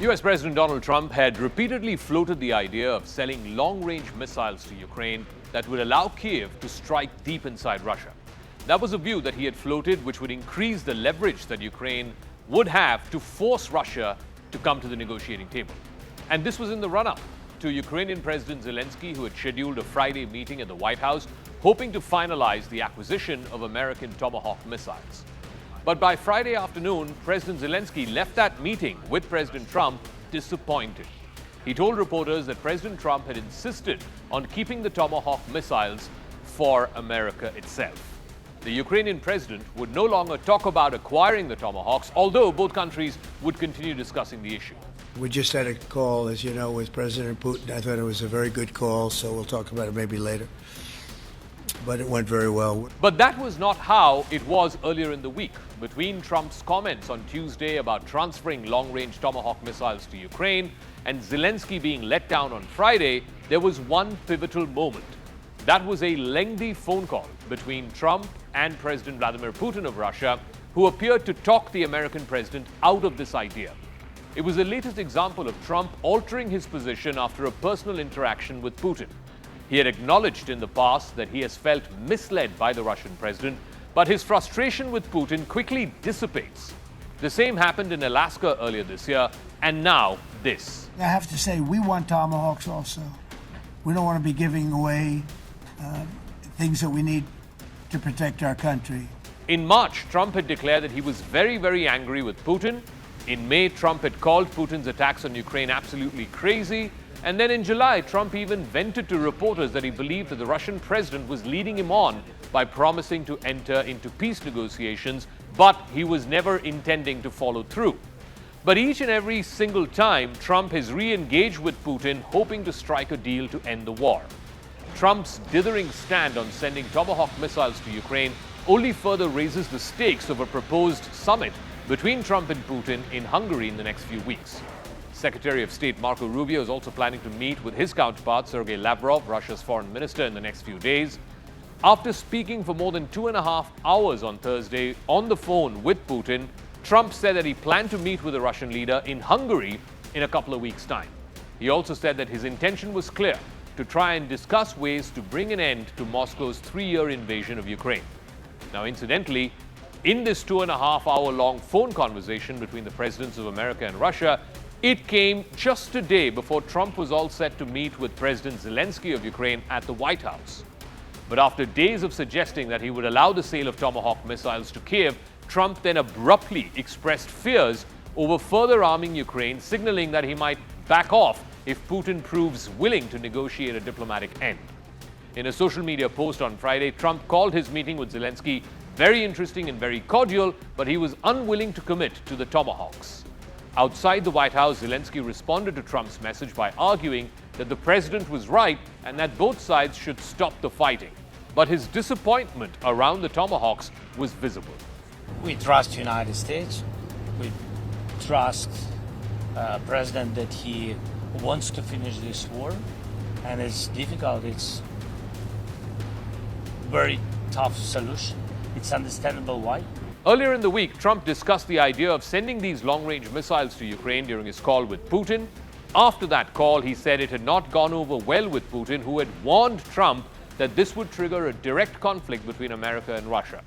US President Donald Trump had repeatedly floated the idea of selling long-range missiles to Ukraine that would allow Kiev to strike deep inside Russia. That was a view that he had floated, which would increase the leverage that Ukraine would have to force Russia to come to the negotiating table. And this was in the run-up to Ukrainian President Zelensky, who had scheduled a Friday meeting at the White House, hoping to finalize the acquisition of American Tomahawk missiles. But by Friday afternoon, President Zelensky left that meeting with President Trump disappointed. He told reporters that President Trump had insisted on keeping the Tomahawk missiles for America itself. The Ukrainian president would no longer talk about acquiring the Tomahawks, although both countries would continue discussing the issue. We just had a call, as you know, with President Putin. I thought it was a very good call, so we'll talk about it maybe later. But it went very well. But that was not how it was earlier in the week. Between Trump's comments on Tuesday about transferring long-range Tomahawk missiles to Ukraine and Zelensky being let down on Friday, there was one pivotal moment. That was a lengthy phone call between Trump and President Vladimir Putin of Russia, who appeared to talk the American president out of this idea. It was the latest example of Trump altering his position after a personal interaction with Putin. He had acknowledged in the past that he has felt misled by the Russian president, but his frustration with Putin quickly dissipates. The same happened in Alaska earlier this year, and now this. I have to say, we want Tomahawks also. We don't want to be giving away things that we need to protect our country. In March, Trump had declared that he was very, very angry with Putin. In May, Trump had called Putin's attacks on Ukraine absolutely crazy. And then in July, Trump even vented to reporters that he believed that the Russian president was leading him on by promising to enter into peace negotiations, but he was never intending to follow through. But each and every single time, Trump has re-engaged with Putin, hoping to strike a deal to end the war. Trump's dithering stand on sending Tomahawk missiles to Ukraine only further raises the stakes of a proposed summit between Trump and Putin in Hungary in the next few weeks. Secretary of State Marco Rubio is also planning to meet with his counterpart, Sergei Lavrov, Russia's foreign minister, in the next few days. After speaking for more than 2.5 hours on Thursday on the phone with Putin, Trump said that he planned to meet with the Russian leader in Hungary in a couple of weeks' time. He also said that his intention was clear: to try and discuss ways to bring an end to Moscow's 3-year invasion of Ukraine. Now, incidentally, in this 2.5-hour-long phone conversation between the presidents of America and Russia, it came just a day before Trump was all set to meet with President Zelensky of Ukraine at the White House. But after days of suggesting that he would allow the sale of Tomahawk missiles to Kiev, Trump then abruptly expressed fears over further arming Ukraine, signaling that he might back off if Putin proves willing to negotiate a diplomatic end. In a social media post on Friday, Trump called his meeting with Zelensky very interesting and very cordial, but he was unwilling to commit to the Tomahawks. Outside the White House, Zelensky responded to Trump's message by arguing that the president was right and that both sides should stop the fighting. But his disappointment around the Tomahawks was visible. We trust the United States. We trust president that he wants to finish this war, and it's difficult. It's very tough solution. It's understandable why. Earlier in the week, Trump discussed the idea of sending these long-range missiles to Ukraine during his call with Putin. After that call, he said it had not gone over well with Putin, who had warned Trump that this would trigger a direct conflict between America and Russia.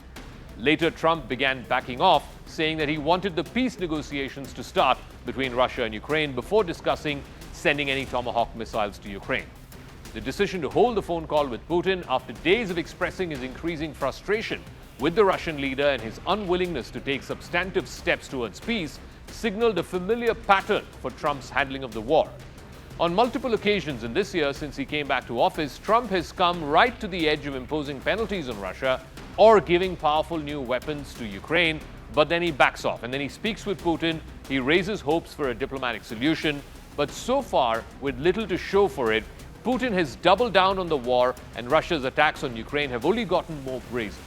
Later, Trump began backing off, saying that he wanted the peace negotiations to start between Russia and Ukraine before discussing sending any Tomahawk missiles to Ukraine. The decision to hold the phone call with Putin, after days of expressing his increasing frustration with the Russian leader and his unwillingness to take substantive steps towards peace, signaled a familiar pattern for Trump's handling of the war. On multiple occasions in this year since he came back to office, Trump has come right to the edge of imposing penalties on Russia or giving powerful new weapons to Ukraine, but then he backs off and then he speaks with Putin. He raises hopes for a diplomatic solution, but so far, with little to show for it, Putin has doubled down on the war, and Russia's attacks on Ukraine have only gotten more brazen.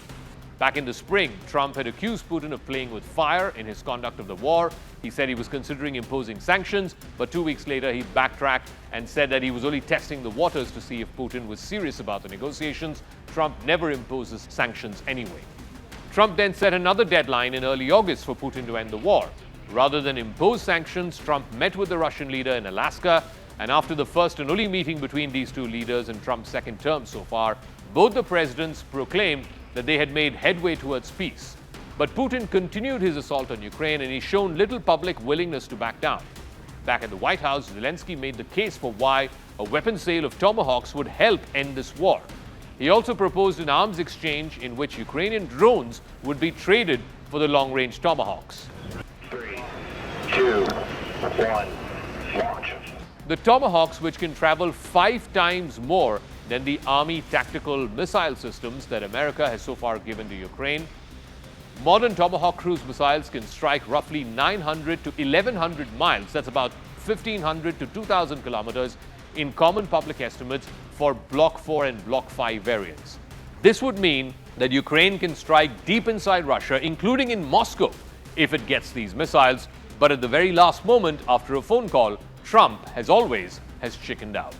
Back in the spring, Trump had accused Putin of playing with fire in his conduct of the war. He said he was considering imposing sanctions, but 2 weeks later he backtracked and said that he was only testing the waters to see if Putin was serious about the negotiations. Trump never imposes sanctions anyway. Trump then set another deadline in early August for Putin to end the war. Rather than impose sanctions, Trump met with the Russian leader in Alaska, and after the first and only meeting between these two leaders in Trump's second term so far, both the presidents proclaimed that they had made headway towards peace. But Putin continued his assault on Ukraine, and he's shown little public willingness to back down. Back at the White House, Zelensky made the case for why a weapons sale of Tomahawks would help end this war. He also proposed an arms exchange in which Ukrainian drones would be traded for the long-range Tomahawks. 3, 2, 1, launch. The Tomahawks, which can travel 5 times more than the Army tactical missile systems that America has so far given to Ukraine. Modern Tomahawk cruise missiles can strike roughly 900 to 1,100 miles, that's about 1,500 to 2,000 kilometers, in common public estimates for Block 4 and Block 5 variants. This would mean that Ukraine can strike deep inside Russia, including in Moscow, if it gets these missiles. But at the very last moment, after a phone call, Trump, as always, has chickened out.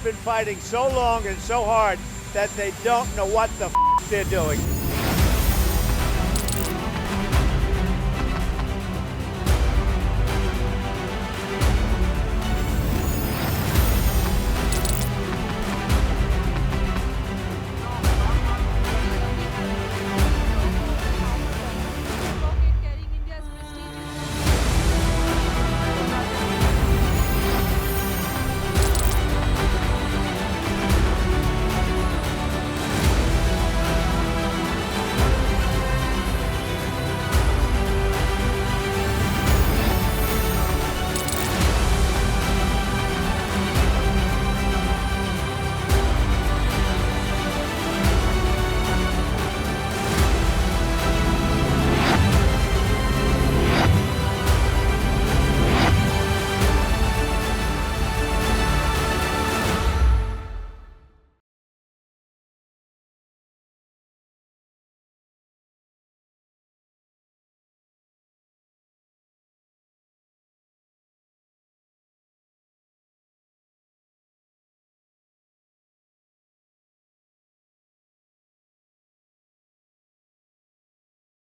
Been fighting so long and so hard that they don't know what the they're doing.